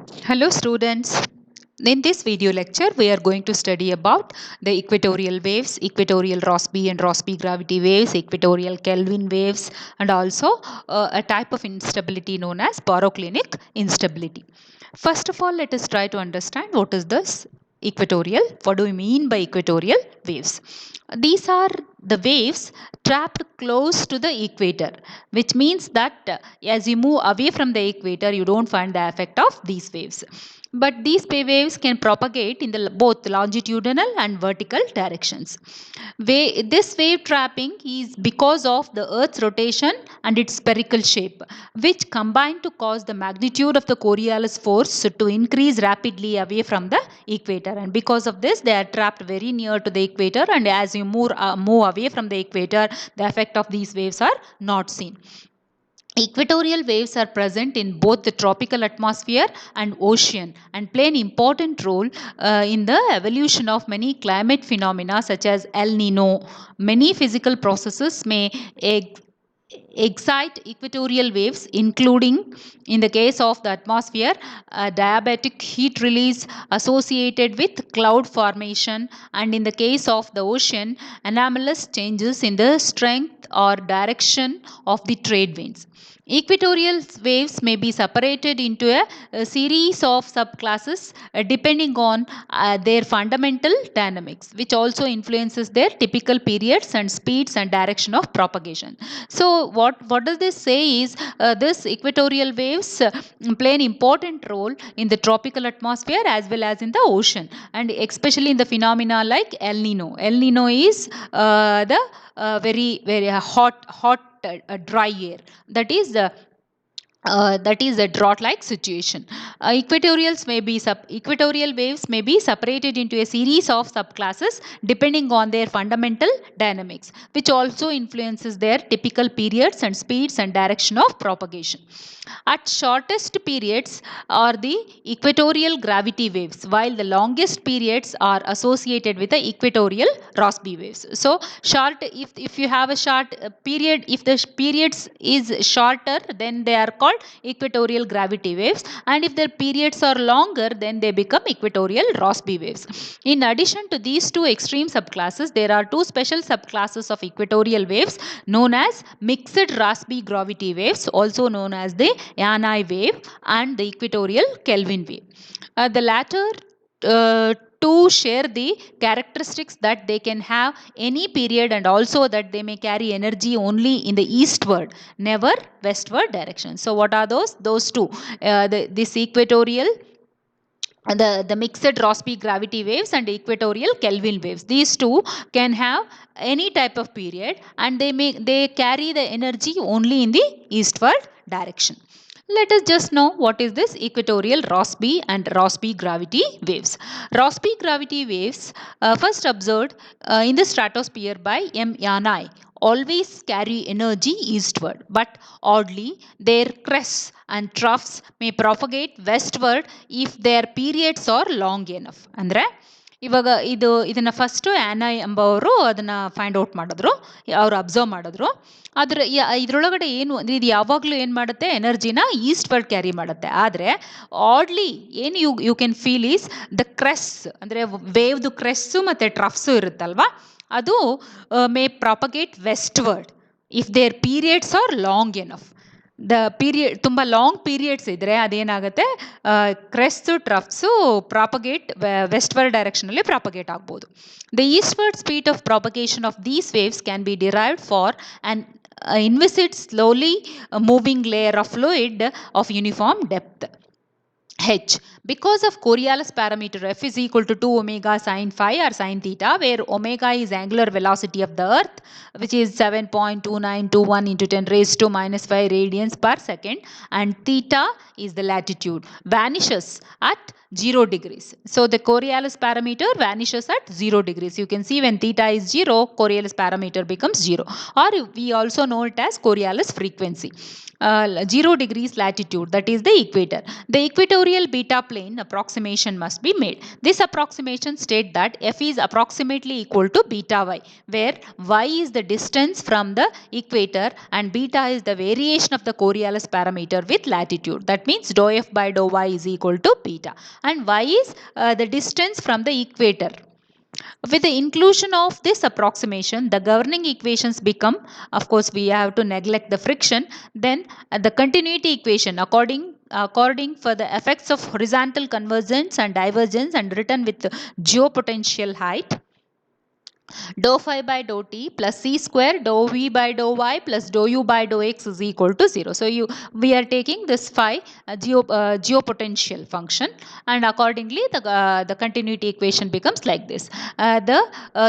Hello students. In this video lecture we are going to study about the equatorial waves, equatorial Rossby and Rossby gravity waves, equatorial Kelvin waves, and also a type of instability known as poroclinic instability. First of all, let us try to understand what is this equatorial. What do we mean by equatorial waves? These are the waves trapped close to the equator, which means that as you move away from the equator, you don't find the effect of these waves. But these waves can propagate in the both longitudinal and vertical directions. This wave trapping is because of the Earth's rotation and its spherical shape, which combine to cause the magnitude of the Coriolis force to increase rapidly away from the equator. And because of this, they are trapped very near to the equator. And as you move away from the equator, the effect of these waves are not seen. Equatorial waves are present in both the tropical atmosphere and ocean and play an important role in the evolution of many climate phenomena such as El Nino. Many physical processes may excite equatorial waves, including, in the case of the atmosphere, diabatic heat release associated with cloud formation, and in the case of the ocean, anomalous changes in the strength or direction of the trade winds. Equatorial waves may be separated into a series of subclasses depending on their fundamental dynamics, which also influences their typical periods and speeds and direction of propagation. So, what does this say is this equatorial waves play an important role in the tropical atmosphere as well as in the ocean, and especially in the phenomena like El Nino. El Nino is the very hot dry air, that is a drought like situation. Equatorial waves may be separated into a series of subclasses depending on their fundamental dynamics, which also influences their typical periods and speeds and direction of propagation. At shortest periods are the equatorial gravity waves, while the longest periods are associated with the equatorial Rossby waves. So, if you have a short period, if the periods is shorter, then they are called equatorial gravity waves, and if their periods are longer, then they become equatorial Rossby waves. In addition to these two extreme subclasses, there are two special subclasses of equatorial waves known as mixed Rossby gravity waves, also known as the Yanai wave, and the equatorial Kelvin wave. The latter two share the characteristics that they can have any period, and also that they may carry energy only in the eastward, never westward direction. So what are those two? This equatorial, the mixed Rossby gravity waves and equatorial Kelvin waves. These two can have any type of period, and they carry the energy only in the eastward direction. Let us just know what is this equatorial Rossby and Rossby gravity waves. Rossby gravity waves, first observed in the stratosphere by M. Yanai, always carry energy eastward, but oddly, their crests and troughs may propagate westward if their periods are long enough. ಅಂದರೆ ಇವಾಗ ಇದನ್ನು first Anna ಎಂಬವರು ಅದನ್ನು find out ಮಾಡಿದ್ರು, ಅವರು observe ಮಾಡಿದ್ರು. ಇದರೊಳಗಡೆ ಏನು ಇದು ಯಾವಾಗಲೂ ಏನು ಮಾಡುತ್ತೆ, ಎನರ್ಜಿನ ಈಸ್ಟ್ ವರ್ಡ್ ಕ್ಯಾರಿ ಮಾಡುತ್ತೆ. ಆದರೆ ಆಡ್ಲಿ ಏನು you can feel is the crest, ಅಂದರೆ ವೇವ್ದು ಕ್ರೆಸ್ಸು ಮತ್ತು ಟ್ರಫ್ಸು ಇರುತ್ತಲ್ವಾ, ಅದು may propagate westward if their periods are long enough. ತುಂಬ ಲಾಂಗ್ ಪೀರಿಯಡ್ಸ್ ಇದ್ದರೆ ಅದೇನಾಗುತ್ತೆ, ಕ್ರೆಸ್ಟು ಟ್ರಫ್ಸು ಪ್ರಾಪಗೇಟ್ ವೆಸ್ಟ್ವರ್ಡ್ ಡೈರೆಕ್ಷನಲ್ಲಿ ಪ್ರಾಪಗೇಟ್ ಆಗ್ಬೋದು. The eastward speed of propagation of these waves can be derived for an inviscid slowly moving layer of fluid of uniform depth H. Because of Coriolis parameter F is equal to 2 omega sine phi or sine theta, where omega is angular velocity of the earth, which is 7.2921 into 10 raised to minus 5 radians per second, and theta is the latitude, vanishes at 0 degrees. So the Coriolis parameter vanishes at 0 degrees. You can see when theta is 0, Coriolis parameter becomes 0, or we also know it as Coriolis frequency. 0 degrees latitude, that is the equator. The equatorial beta plane approximation must be made. This approximation states that f is approximately equal to beta y, where y is the distance from the equator and beta is the variation of the Coriolis parameter with latitude. That means dou f by dou y is equal to beta, and y is the distance from the equator. With the inclusion of this approximation, the governing equations become, of course, we have to neglect the friction, then the continuity equation according for the effects of horizontal convergence and divergence and written with geopotential height. Dou phi by dou t plus c square dou v by dou y plus dou u by dou x is equal to 0. So we are taking this phi geopotential function, and accordingly the continuity equation becomes like this. The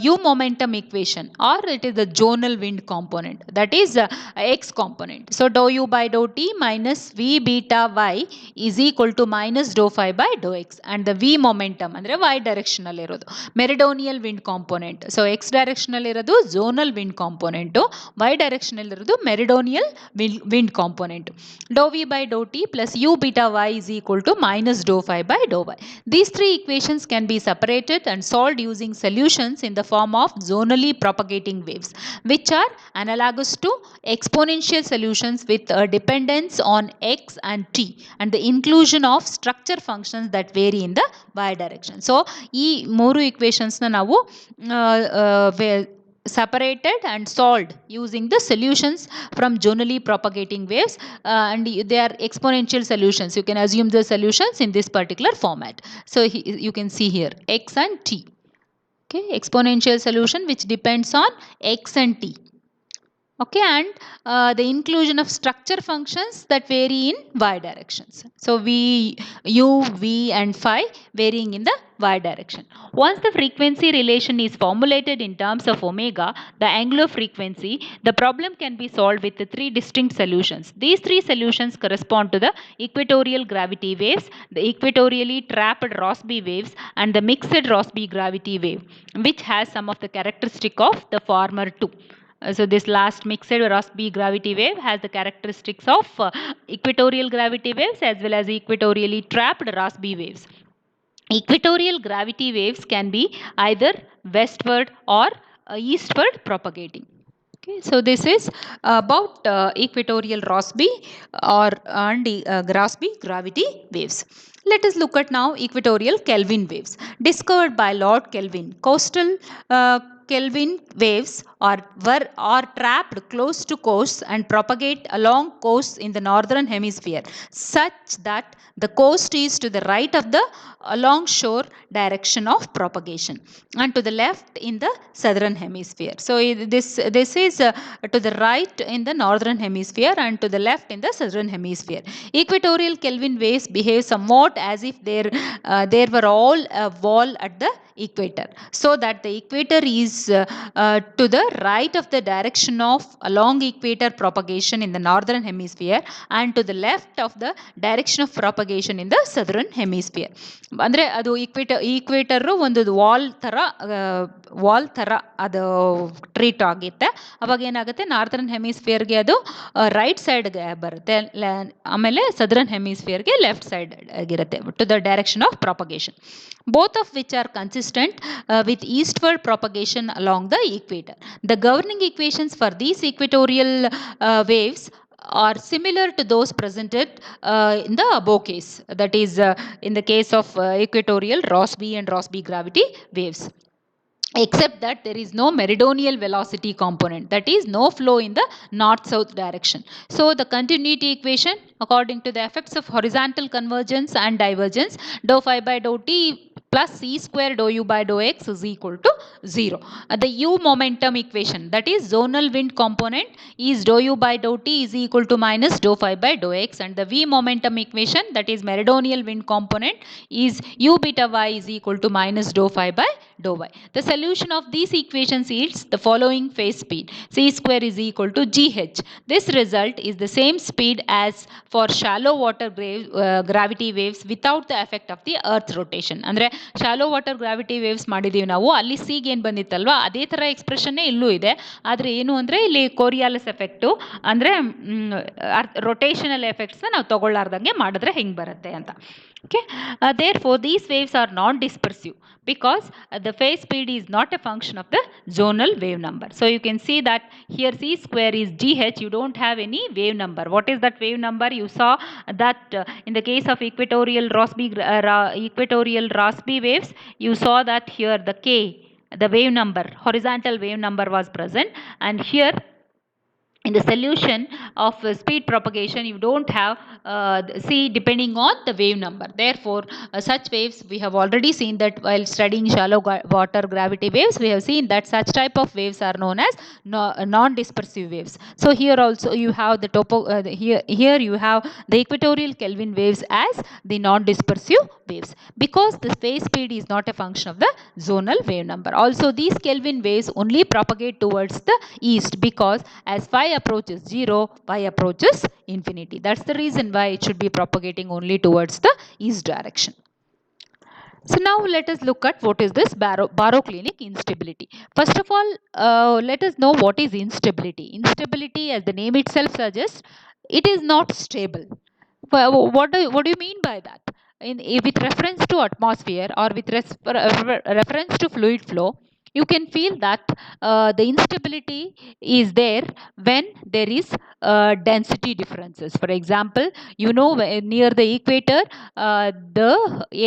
u momentum equation, or it is the zonal wind component, that is x component. So dou u by dou t minus v beta y is equal to minus dou phi by dou x, and the v momentum andre y directional irodu meridional wind component. So x directional ಇರೋದು zonal wind component, y directional ಇರೋದು meridional wind component. Dou v by dou t plus u beta y is equal to minus dou phi by dou y. These three equations can be separated and solved using solutions in the form of zonally propagating waves, which are analogous to exponential solutions with a dependence on x and t and the inclusion of structure functions that vary in the y direction. So ಈ ಮೂರು equations ನ ನಾವು separated and solved using the solutions from zonally propagating waves, and they are exponential solutions. You can assume the solutions in this particular format. So you can see here x and t. Okay, exponential solution which depends on x and t. Okay, and the inclusion of structure functions that vary in y directions. So u, v and phi varying in the y direction. Once the frequency relation is formulated in terms of omega, the angular frequency, the problem can be solved with the three distinct solutions. These three solutions correspond to the equatorial gravity waves, the equatorially trapped Rossby waves, and the mixed Rossby gravity wave, which has some of the characteristic of the former two. So this last mixed Rossby gravity wave has the characteristics of equatorial gravity waves as well as equatorially trapped Rossby waves. Equatorial gravity waves can be either westward or eastward propagating. Okay, so this is about equatorial Rossby and Rossby gravity waves. Let us look at now equatorial Kelvin waves. Discovered by Lord Kelvin, coastal Kelvin waves are trapped close to coasts and propagate along coasts in the northern hemisphere, such that the coast is to the right of the along shore direction of propagation and to the left in the southern hemisphere. So this is to the right in the northern hemisphere and to the left in the southern hemisphere. Equatorial Kelvin waves behave somewhat as if there were all a wall at the equator, so that the equator is to the right of the direction of along equator propagation in the northern hemisphere and to the left of the direction of propagation in the southern hemisphere. ಅಂದರೆ ಅದು ಈಕ್ವೇಟರು ಒಂದು wall ಥರ ಅದು treat ಆಗುತ್ತೆ. ಅವಾಗ ಏನಾಗುತ್ತೆ, northern ಹೆಮಿಸ್ಫಿಯರ್ಗೆ ಅದು right ಸೈಡ್ಗೆ ಬರುತ್ತೆ, ಆಮೇಲೆ ಸದರ್ನ್ ಹೆಮಿಸ್ಫಿಯರ್ಗೆ ಲೆಫ್ಟ್ ಸೈಡ್ ಆಗಿರುತ್ತೆ to the direction of propagation, both of which are consistent with eastward propagation along the equator. The governing equations for these equatorial waves are similar to those presented in the above case, that is in the case of equatorial Rossby and Rossby gravity waves, except that there is no meridional velocity component, that is no flow in the north-south direction. So the continuity equation according to the effects of horizontal convergence and divergence, dou phi by dou t plus c square dou u by dou x is equal to 0. The u momentum equation, that is zonal wind component, is dou u by dou t is equal to minus dou phi by dou x, and the v momentum equation, that is meridional wind component, is u beta y is equal to minus dou phi by dou y. The solution of these equations yields the following phase speed: c square is equal to gh. This result is the same speed as for shallow water gravity waves without the effect of the earth rotation. ಅಂದ್ರೆ shallow water gravity waves ಮಾಡಿದೀವಿ ನಾವು, ಅಲ್ಲಿ ಸಿಗೆ ಏನು ಬಂದಿತ್ತಲ್ವಾ ಅದೇ ಥರ ಎಕ್ಸ್ಪ್ರೆಷನ್ನೇ ಇಲ್ಲೂ ಇದೆ. ಆದರೆ ಏನು ಅಂದರೆ ಇಲ್ಲಿ ಕೋರಿಯಾಲಿಸ್ ಎಫೆಕ್ಟು ಅಂದರೆ ರೊಟೇಷನಲ್ ಎಫೆಕ್ಟ್ಸ್ನ ನಾವು ತಗೊಳ್ಳಾರ್ದಂಗೆ ಮಾಡಿದ್ರೆ ಹೆಂಗೆ ಬರುತ್ತೆ ಅಂತ. Okay, therefore these waves are non-dispersive because the phase speed is not a function of the zonal wave number. So you can see that here c square is gh, you don't have any wave number. What is that wave number? You saw that in the case of equatorial Rossby waves, you saw that here the k, the wave number, horizontal wave number was present, and here in the solution of speed propagation you don't have c depending on the wave number. Therefore such waves, we have already seen that while studying shallow water gravity waves, we have seen that such type of waves are known as non-dispersive waves. So here also you have the here you have the equatorial Kelvin waves as the non-dispersive waves because the phase speed is not a function of the zonal wave number. Also these Kelvin waves only propagate towards the east because as phi approaches 0, y approaches infinity. That's the reason why it should be propagating only towards the east direction. So now let us look at what is this baroclinic instability. First of all, let us know what is instability. Instability, as the name itself suggests, it is not stable. What do you mean by that? With reference to atmosphere or with reference to fluid flow, you can feel that the instability is there when there is density differences. For example, you know, near the equator the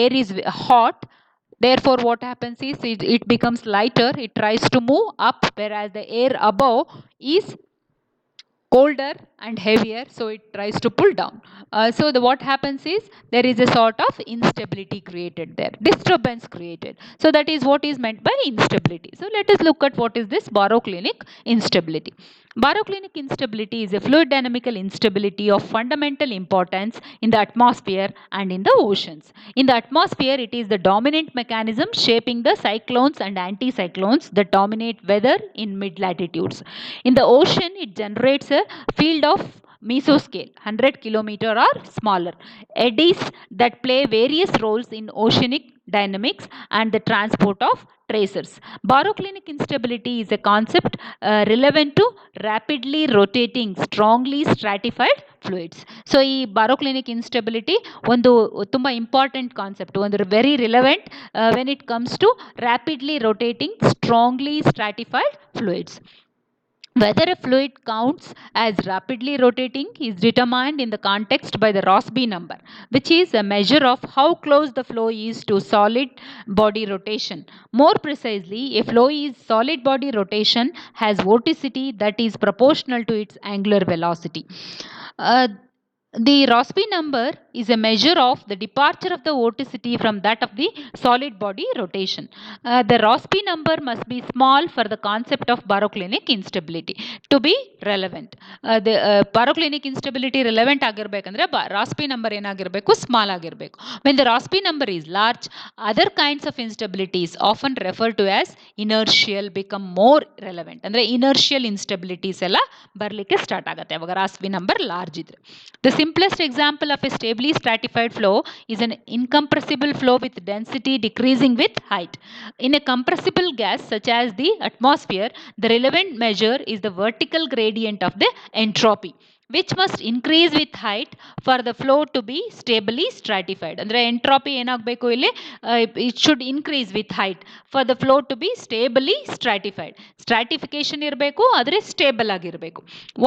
air is hot. Therefore what happens is it becomes lighter, it tries to move up, whereas the air above is colder and heavier, so it tries to pull down. So what happens is there is a sort of instability created there, disturbance created. So that is what is meant by instability. So let us look at what is this baroclinic instability. Baroclinic instability is a fluid dynamical instability of fundamental importance in the atmosphere and in the oceans. In the atmosphere, it is the dominant mechanism shaping the cyclones and anticyclones that dominate weather in mid latitudes. In the ocean, it generates a field of mesoscale, 100 kilometer or smaller, eddies that play various roles in oceanic dynamics and the transport of tracers. Baroclinic instability is a concept relevant to rapidly rotating, strongly stratified fluids. So ಈ baroclinic instability ಒಂದು ತುಂಬ important concept, ಒಂದು very relevant when it comes to rapidly rotating, strongly stratified fluids. Whether a fluid counts as rapidly rotating is determined in the context by the Rossby number, which is a measure of how close the flow is to solid body rotation. More precisely, a flow is solid body rotation has vorticity that is proportional to its angular velocity. The Rossby number is a measure of the departure of the vorticity from that of the solid body rotation. The Rossby number must be small for the concept of baroclinic instability to be relevant. The baroclinic instability relevant ಆಗಿರಬೇಕಂದ್ರೆ Rossby number ಏನಾಗಿರಬೇಕು, small ಆಗಿರಬೇಕು. When the Rossby number is large, other kinds of instabilities often referred to as inertial become more relevant. ಅಂದರೆ inertial instabilities ಎಲ್ಲ ಬರಲಿಕ್ಕೆ start ಆಗುತ್ತೆ ಅವಾಗ Rossby number large ಇದ್ರೆ. The simplest example of a stably stratified flow is an incompressible flow with density decreasing with height. In a compressible gas such as the atmosphere, the relevant measure is the vertical gradient of the entropy, which must increase with height for the flow to be stably stratified. ಅಂದರೆ ಎಂಟ್ರಾಪಿ ಏನಾಗಬೇಕು ಇಲ್ಲಿ, it should increase with height for the flow to be stably stratified. Stratification ಇರಬೇಕು, ಆದರೆ stable ಆಗಿರಬೇಕು.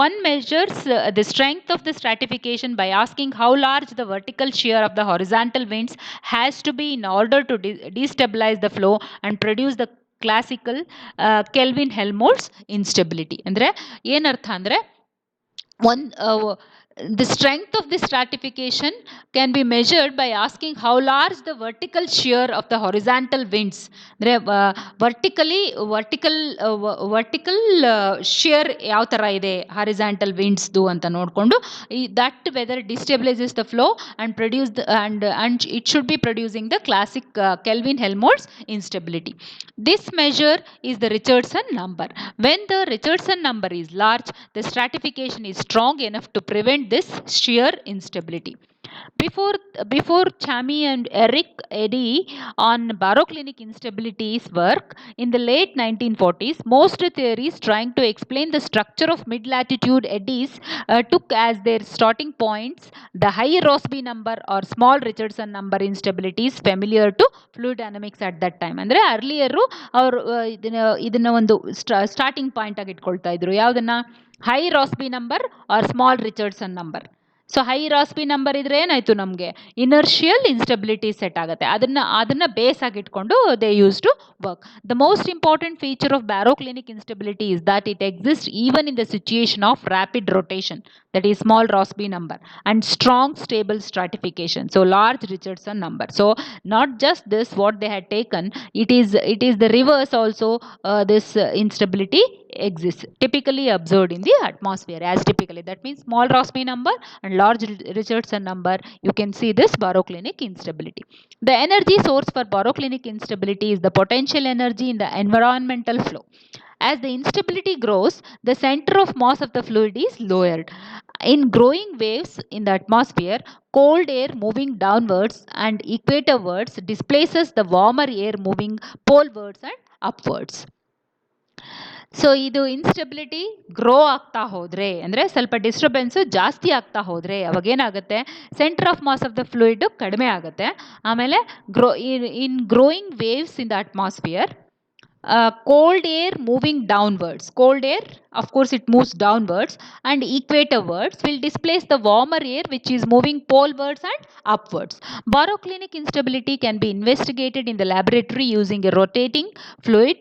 One measures the strength of the stratification by asking how large the vertical shear of the horizontal winds has to be in order to destabilize the flow and produce the classical Kelvin Helmholtz instability. ಅಂದರೆ ಏನರ್ಥ ಅಂದರೆ The strength of the stratification can be measured by asking how large the vertical shear of the horizontal winds. Vertical shear ಯಾವ ಥರ ಇದೆ horizontal ವಿಂಡ್ಸ್ದು ಅಂತ ನೋಡಿಕೊಂಡು that whether destabilizes the flow and produce the, and it should be producing the classic Kelvin-Helmholtz instability. This measure is the Richardson number. When the Richardson number is large, the stratification is strong enough to prevent this shear instability. Before Chamy and Eric Eddy on baroclinic instabilities work in the late 1940s, most theories trying to explain the structure of mid-latitude eddies took as their starting points the high Rossby number or small Richardson number instabilities familiar to fluid dynamics at that time. ಅಂದರೆ ಅರ್ಲಿಯರು ಅವರು ಇದನ್ನ ಒಂದು starting point ಆಗಿ ಇಟ್ಕೊಳ್ತಾ ಇದ್ರು. ಯಾವುದನ್ನ? High Rossby number or small Richardson number. So high Rossby number ಇದ್ರೆ ಏನಾಯ್ತು, ನಮಗೆ ಇನರ್ಷಿಯಲ್ ಇನ್ಸ್ಟೆಬಿಲಿಟಿ ಸೆಟ್ ಆಗುತ್ತೆ. ಅದನ್ನ ಬೇಸ್ ಆಗಿ ಇಟ್ಕೊಂಡು they use to work. The most important feature of baroclinic instability is that it exists even in the situation of rapid rotation, that is small Rossby number, and strong stable stratification, so large Richardson number. So not just this what they had taken, it is the reverse also. This instability exists typically observed in the atmosphere as typically, that means small Rossby number and large Richardson number. You can see this baroclinic instability. The energy source for baroclinic instability is the potential energy in the environmental flow. As the instability grows, the center of mass of the fluid is lowered. In growing waves in the atmosphere, cold air moving downwards and equatorwards displaces the warmer air moving polewards and upwards. So ಇದು instability grow ಆಗ್ತಾ ಹೋದರೆ, ಅಂದರೆ ಸ್ವಲ್ಪ disturbance ಜಾಸ್ತಿ ಆಗ್ತಾ ಹೋದರೆ ಅವಾಗೇನಾಗುತ್ತೆ, centre of mass of the fluid ಕಡಿಮೆ ಆಗುತ್ತೆ. ಆಮೇಲೆ in growing waves in the atmosphere, cold air moving downwards, cold air of course it moves downwards and equatorwards will displace the warmer air which is moving polewards and upwards. Baroclinic instability can be investigated in the laboratory using a rotating fluid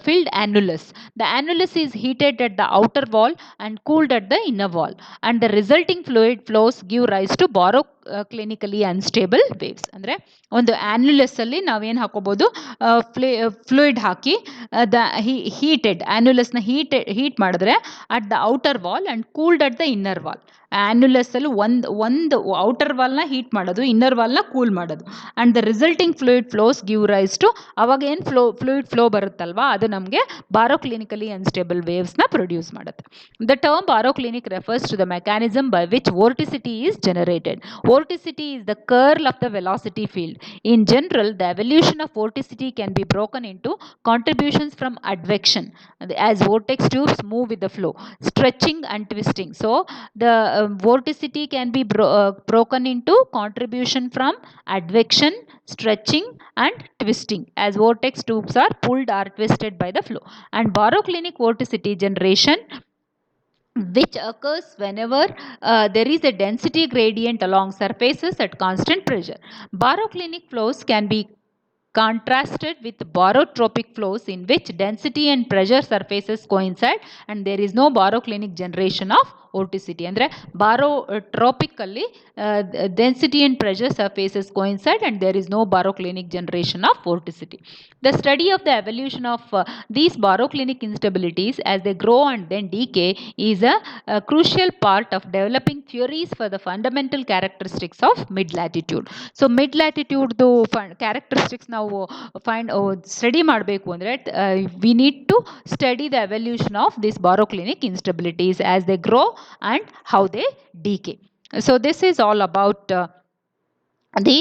filled annulus. The annulus is heated at the outer wall and cooled at the inner wall, and the resulting fluid flows give rise to baroclinically unstable waves. ಅಂದರೆ ಒಂದು ಆನ್ಯುಲಸ್ ಅಲ್ಲಿ ನಾವೇನು ಹಾಕೋಬಹುದು, fluid ಹಾಕಿ heated ಆನ್ಯುಲಸ್ನ heat ಮಾಡಿದ್ರೆ at the outer wall and cooled at the inner wall. Annulus ಅಲ್ಲಿ ಒಂದು ಔಟರ್ ವಾಲ್ನ ಹೀಟ್ ಮಾಡೋದು, ಇನ್ನರ್ ವಾಲ್ನ ಕೂಲ್ ಮಾಡೋದು, and the resulting fluid flows give rise to, ಅವಾಗ ಏನು ಫ್ಲೂಯಿಡ್ ಫ್ಲೋ ಬರುತ್ತಲ್ವಾ ಅದು ನಮಗೆ ಬಾರೋಕ್ಲಿನಿಕಲಿ ಅನ್ಸ್ಟೇಬಲ್ ವೇವ್ಸ್ನ ಪ್ರೊಡ್ಯೂಸ್ ಮಾಡುತ್ತೆ. The term baroclinic refers to the mechanism by which vorticity is generated. Vorticity is the curl of the velocity field. In general, the evolution of vorticity can be broken into contributions from advection, as vortex tubes move with the flow, stretching and twisting. So the vorticity can be broken into contribution from advection, stretching and twisting, as vortex tubes are pulled or twisted by the flow. And baroclinic vorticity generation, which occurs whenever there is a density gradient along surfaces at constant pressure. Baroclinic flows can be contrasted with barotropic flows in which density and pressure surfaces coincide and there is no baroclinic generation of vorticity. ಅಂದರೆ ಬಾರೋಟ್ರೋಪಿಕಲ್ಲಿ density and pressure surfaces coincide and there is no baroclinic generation of vorticity. The study of the evolution of these baroclinic instabilities as they grow and then decay is a crucial part of developing theories for the fundamental characteristics of mid-latitude. So mid-latitude characteristics ನಾವು study ಮಾಡಬೇಕು ಅಂದರೆ we need to study the evolution of these baroclinic instabilities as they grow and how they decay. So this is all about the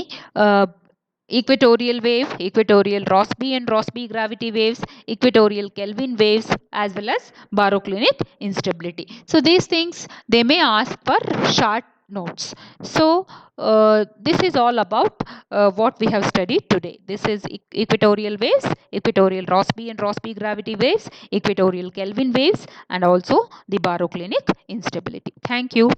equatorial wave, equatorial Rossby and Rossby gravity waves, equatorial Kelvin waves, as well as baroclinic instability. So these things they may ask for short notes. So this is all about what we have studied today. This is equatorial waves, equatorial Rossby and Rossby gravity waves, equatorial Kelvin waves, and also the baroclinic instability. Thank you.